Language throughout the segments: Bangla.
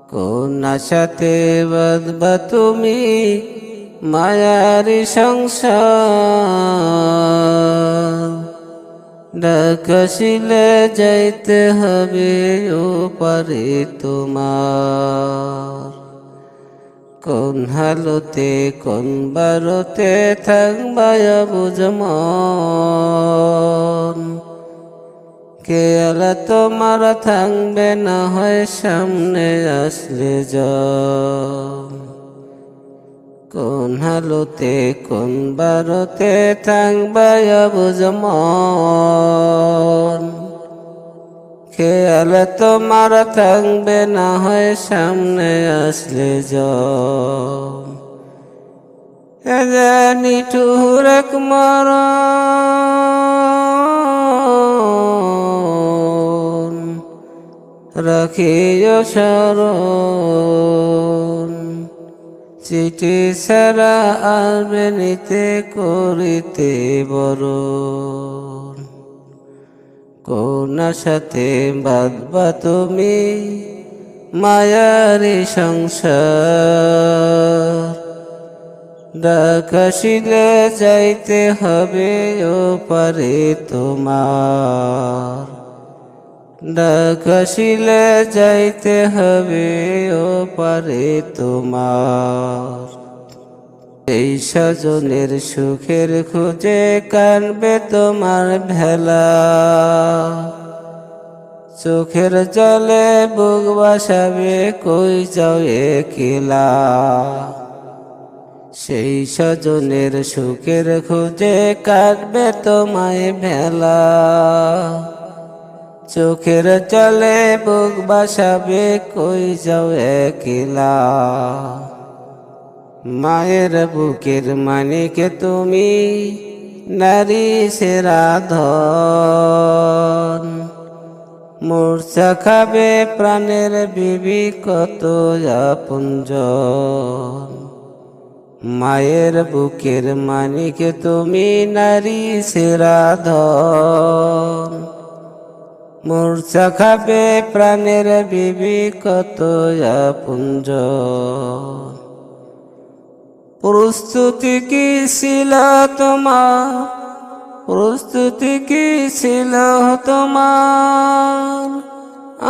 কোন আশাতে বাঁধবা তুমি মায়ারি সংসার, ডাকশিলে যাইতে হবে ওপারে তোমার। কোন হালতে কোন বারতে থাকবা বুঝমন, কে আলা তোমার থাকবে না হয় সামনে আসলে যাও। কোন হালতে কোন বারতে থাকবা বুঝমন, কে আলা তোমার থাকবে না হয় সামনে আসলে যাও। এ যে নিঠুর এক মরণ, রাখিও স্মরণ, চিঠি ছাড়া আসবে নিতে করিতে বরণ। কোন আশাতে বাঁধবা তুমি মায়ারি সংসার, ডাকশিলে যাইতে হবে ওপারে তোমার। ডাকশিলে যাইতে হবে ওপারে তোমার। এই স্বজনের সুখের খোঁজে কানবে তোমার ভেলা, চোখের জলে বুক বাসাবে কই যাও একলা। সেই স্বজনের সুখের খোঁজে কাটবে তোমায় ভেলা, চোখের জলে বুক বাসাবে কই যাও একলা। মায়ের বুকের মানিক তুমি নারী সেরা ধন, মূর্ছা খাবে প্রাণের বিবি কত আপনজন। মায়ের বুকের মানিক তুমি নারী সেরা ধন, মূর্ছা খাবে প্রাণের বিবি কত আপনজন। প্রস্তুতি কি ছিল তোমার, প্রস্তুতি কি ছিল তোমার,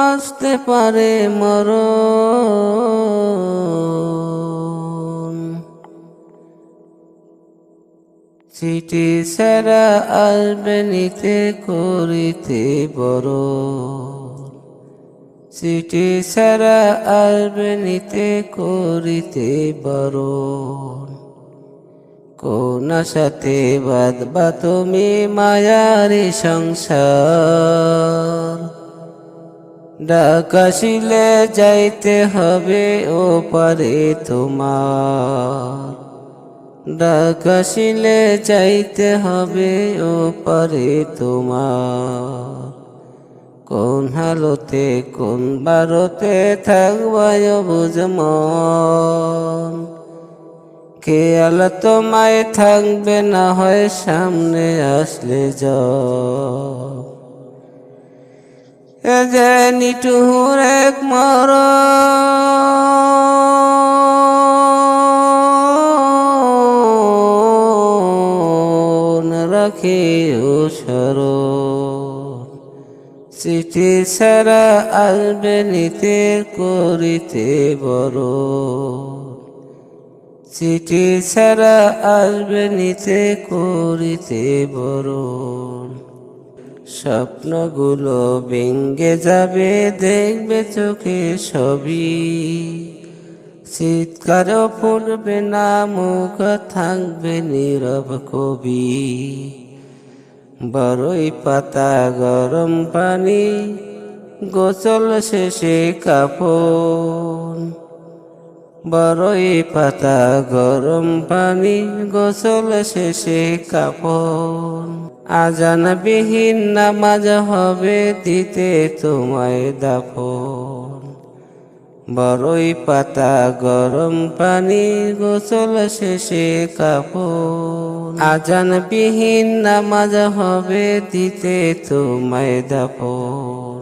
আসতে পারে মরণ। চিঠি ছাড়া আসবে নিতে করিতে বরণ, চিঠি ছাড়া আসবে নিতে করিতে বরণ। কোন আশাতে বাঁধবা তুমি মায়ারি সংসার, ডাকশিলে যাইতে হবে ওপারে তোমার। ডাকশিলে যাইতে হবে ওপারে তোমার। কোন হালতে কোন বারতে থাকবা বুঝমন, কে আলা তোমায় থাকবে না হয় সামনে আসলে যাও। এ যে নিঠুর এক মরণ, রাখিও স্মরণ, চিঠি ছাড়া আসবে নিতে করিতে বরণ। চিঠি ছাড়া আসবে নিতে করিতে বরণ। স্বপ্নগুলো ভেঙ্গে যাবে দেখবে চোখে ছবি, চিৎকারও ফুটবে না মুখ থাকবে নীরব কবি। বড়ই পাতা গরম পানি গোসল শেষে কাফন, বড়ই পাতা গরম পানি গোসল শেষে কাফন। আজানবিহীন নামাজ হবে দিতে তোমায় দাফন, বড়ই পাতা গরম পানি গোসল শেষে কাফন। আজানবিহীন নামাজ হবে দিতে তোমায় দাফন।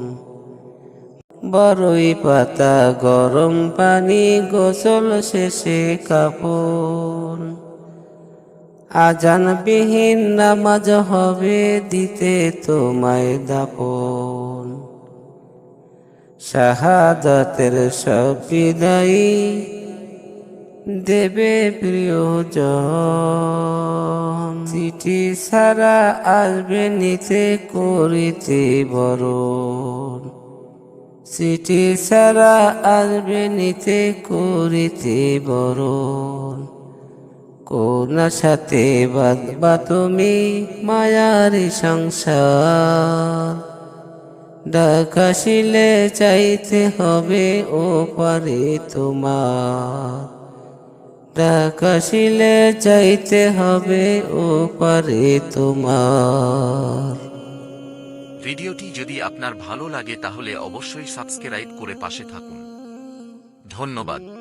বড়ই পাতা গরম পানি গোসল শেষে কাফন। আজানবিহীন নামাজ হবে দিতে তোমায় দাপন। শাহাদাতের সব বিদায়ী দেবে প্রিয়জন। চিঠি ছাড়া আসবে নিতে করিতে বরণ। চিঠি ছাড়া আসবে নিতে করিতে বরণ। কোন সাথে বাঁধবা তুমি মায়ারি সংসার। ডাকাশিলে চাইতে হবে ও পারে তোমার। ডাকাশিলে চাইতে হবে ও পারে তোমার। ভিডিওটি যদি আপনার ভালো লাগে তাহলে অবশ্যই সাবস্ক্রাইব করে পাশে থাকুন। ধন্যবাদ।